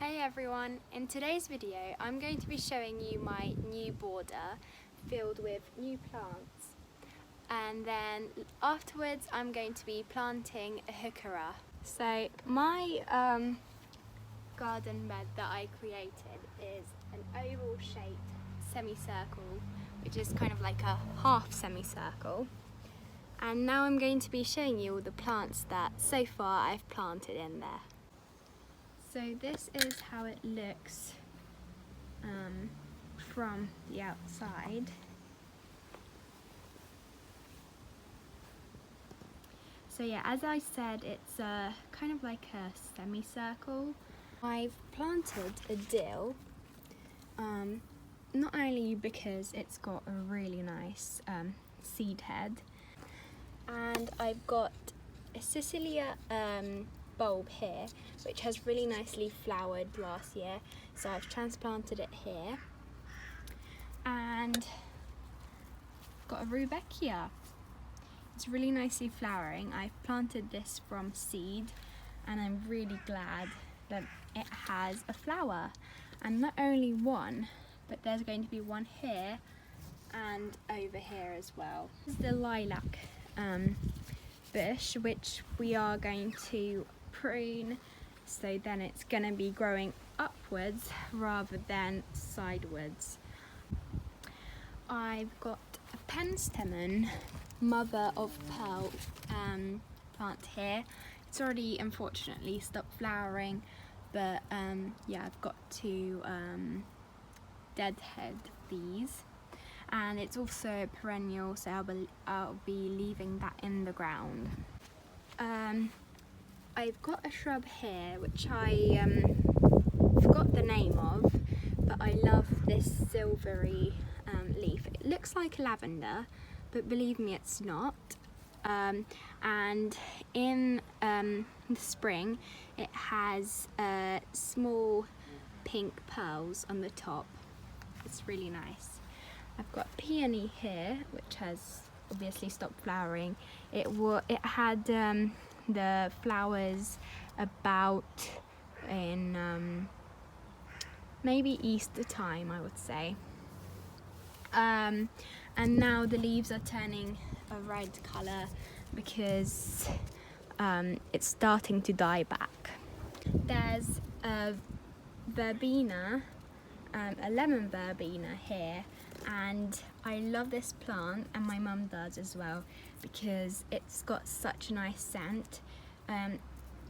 Hey everyone, in today's video I'm going to be showing you my new border filled with new plants, and then afterwards I'm going to be planting a HEUCHERA. So my garden bed that I created is an oval shaped semicircle, which is kind of like a half semicircle, and now I'm going to be showing you all the plants that so far I've planted in there. So this is how it looks from the outside. So yeah, as I said, it's kind of like a semicircle. I've planted a dill, not only because it's got a really nice seed head, and I've got a Sicilia bulb here, which has really nicely flowered last year, so I've transplanted it here. And got a rudbeckia. It's really nicely flowering. I've planted this from seed, and I'm really glad that it has a flower, and not only one, but there's going to be one here and over here as well. This is the lilac bush, which we are going to prune, so then it's going to be growing upwards rather than sidewards. I've got a penstemon mother of pearl plant here. It's already unfortunately stopped flowering, but yeah, I've got to deadhead these, and it's also perennial, so I'll be leaving that in the ground. I've got a shrub here which I forgot the name of, but I love this silvery leaf. It looks like lavender, but believe me, it's not. And in the spring it has small pink pearls on the top. It's really nice. I've got peony here, which has obviously stopped flowering. It had the flowers about in maybe Easter time, I would say. And now the leaves are turning a red colour because it's starting to die back. There's a verbena, a lemon verbena here, and I love this plant, and my mum does as well, because it's got such a nice scent.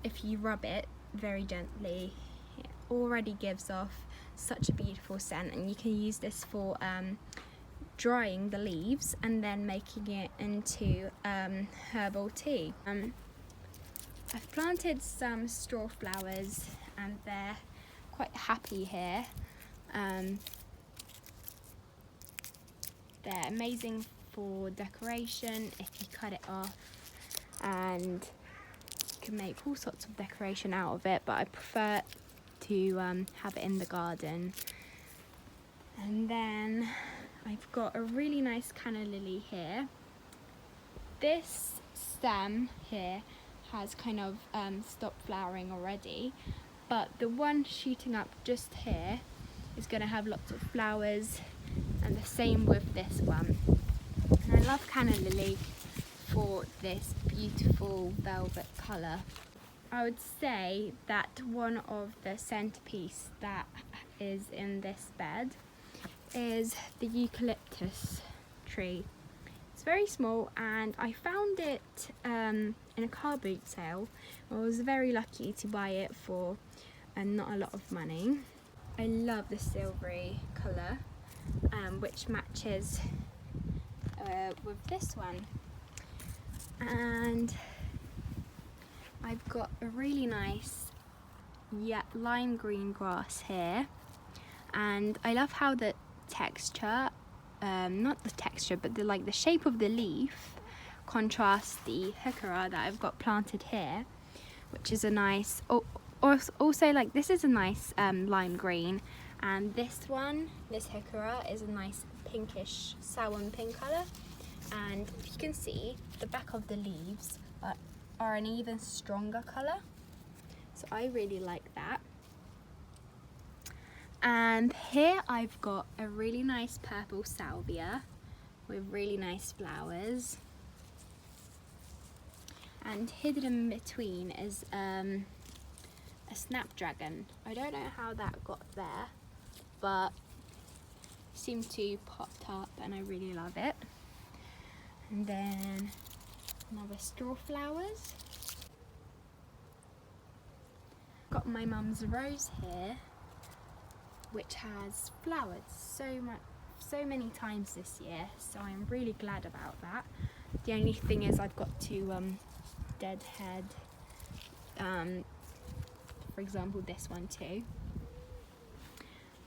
If you rub it very gently, it already gives off such a beautiful scent, and you can use this for drying the leaves and then making it into herbal tea. I've planted some straw flowers and they're quite happy here. They're amazing for decoration if you cut it off, and you can make all sorts of decoration out of it, but I prefer to have it in the garden. And then I've got a really nice canna lily here. This stem here has kind of stopped flowering already, but the one shooting up just here is going to have lots of flowers, and the same with this one. And I love canna lily for this beautiful velvet colour. I would say that one of the centerpiece that is in this bed is the eucalyptus tree. It's very small, and I found it in a car boot sale. I was very lucky to buy it for not a lot of money. I love the silvery colour, which matches with this one. And I've got a really nice lime green grass here, and I love how the texture, not the texture, but the shape of the leaf contrasts the HEUCHERA that I've got planted here, which is a nice, also like this is a nice lime green, and this HEUCHERA is a nice pinkish sawan pink colour. And if you can see, the back of the leaves are an even stronger colour, so I really like that. And here I've got a really nice purple salvia with really nice flowers. And hidden in between is a snapdragon. I don't know how that got there, but it seemed to popped up and I really love it. And then another straw flowers. Got my mum's rose here, which has flowered so many times this year, so I'm really glad about that. The only thing is I've got to deadhead, for example, this one too.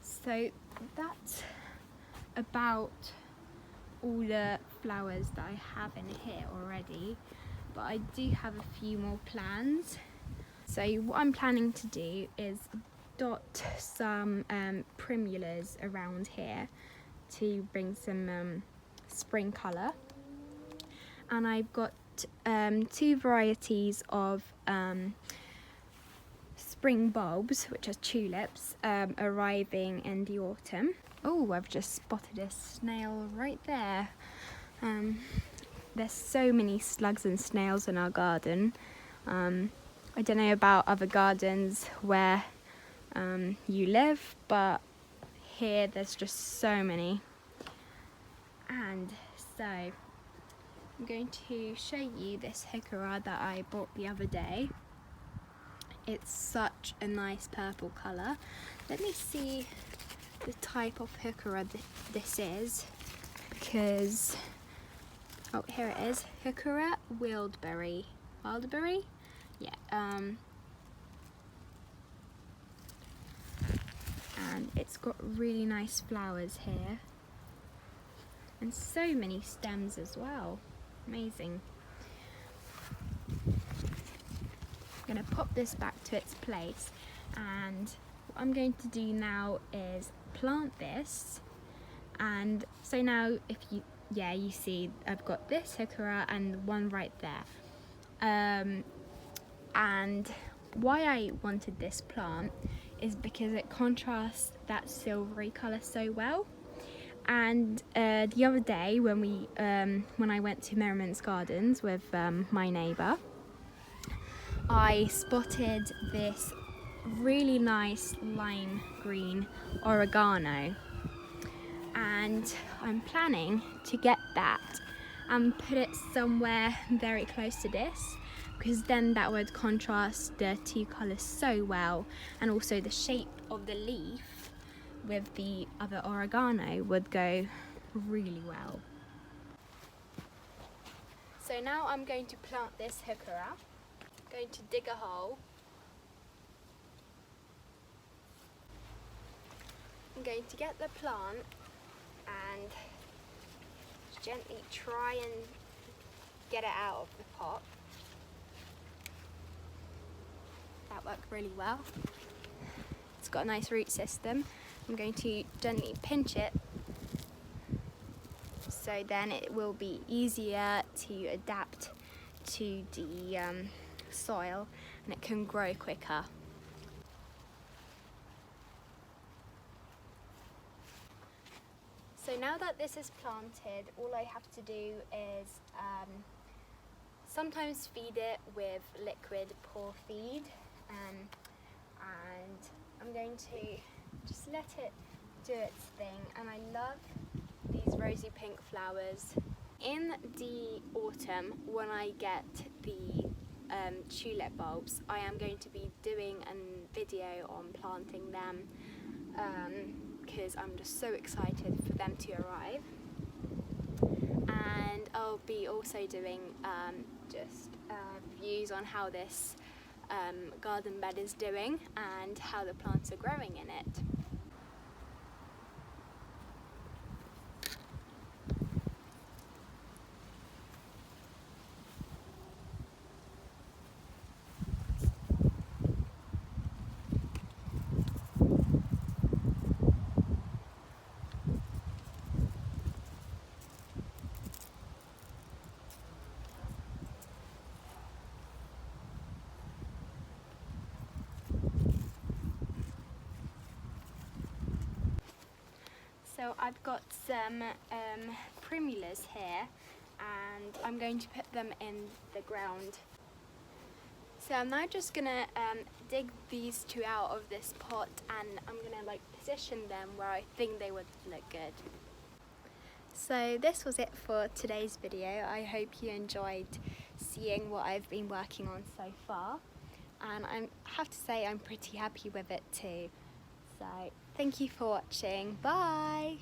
So that's about all the flowers that I have in here already, but I do have a few more plans. So what I'm planning to do is dot some primulas around here to bring some spring colour, and I've got two varieties of spring bulbs, which are tulips, arriving in the autumn. Oh, I've just spotted a snail right there. There's so many slugs and snails in our garden. I don't know about other gardens where you live, but here there's just so many. And so I'm going to show you this HEUCHERA that I bought the other day. It's such a nice purple colour. Let me see the type of HEUCHERA this is, because, oh, here it is, HEUCHERA wildberry. Wildberry? Yeah. And it's got really nice flowers here. And so many stems as well. Amazing. I'm going to pop this back to its place, and what I'm going to do now is plant this. And so now if you see I've got this HEUCHERA and one right there. And why I wanted this plant is because it contrasts that silvery colour so well. And the other day when I went to Merriman's Gardens with my neighbour, I spotted this really nice lime green oregano, and I'm planning to get that and put it somewhere very close to this, because then that would contrast the two colours so well, and also the shape of the leaf with the other oregano would go really well. So now I'm going to plant this HEUCHERA. I'm going to dig a hole. I'm going to get the plant and gently try and get it out of the pot. That worked really well. It's got a nice root system. I'm going to gently pinch it, so then it will be easier to adapt to the soil, and it can grow quicker. So now that this is planted, all I have to do is sometimes feed it with liquid pour feed, and I'm going to just let it do its thing. And I love these rosy pink flowers. In the autumn, when I get the tulip bulbs, I am going to be doing a video on planting them, because I'm just so excited for them to arrive. And I'll be also doing just views on how this garden bed is doing and how the plants are growing in it. So I've got some primulas here, and I'm going to put them in the ground. So I'm now just gonna dig these two out of this pot, and I'm gonna like position them where I think they would look good. So this was it for today's video. I hope you enjoyed seeing what I've been working on so far, and I have to say I'm pretty happy with it too. So thank you for watching. Bye!